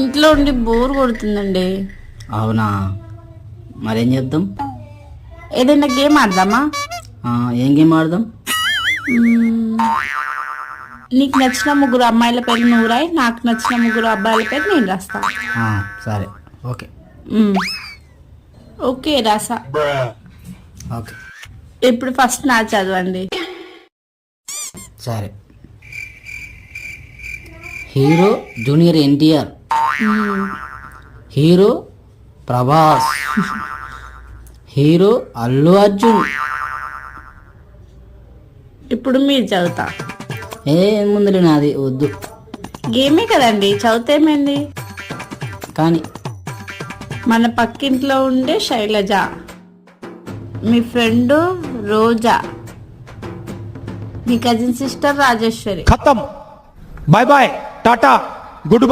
ఇంట్లో ఉండి బోర్ కొడుతుందండి. అవునా, మరేం చేద్దాం? ఏదైనా గేమ్ ఆడదామా? ఏం గేమ్ ఆడదాం? నీకు నచ్చిన 3 అమ్మాయిల పేరు నువ్వు రాయి, నాకు నచ్చిన 3 అబ్బాయిల పేరు నేను రాస్తా. సరే, ఓకే. ఓకే, రాసా. ఓకే, ఇప్పుడు ఫస్ట్ నా చదవండి. సరే. Hero junior NTR, hero Prabhas, hero Allu Arjun. ఇప్పుడు మీరు చదువుతా. ముందులే, నాది వద్దు. గేమే కదండి, చదివితేమైంది? కానీ మన పక్కింట్లో ఉండే శైలజ, మీ ఫ్రెండ్ రోజా, మీ కజిన్ సిస్టర్ రాజేశ్వరి. ఖతం. Bye bye, ta-ta, good by.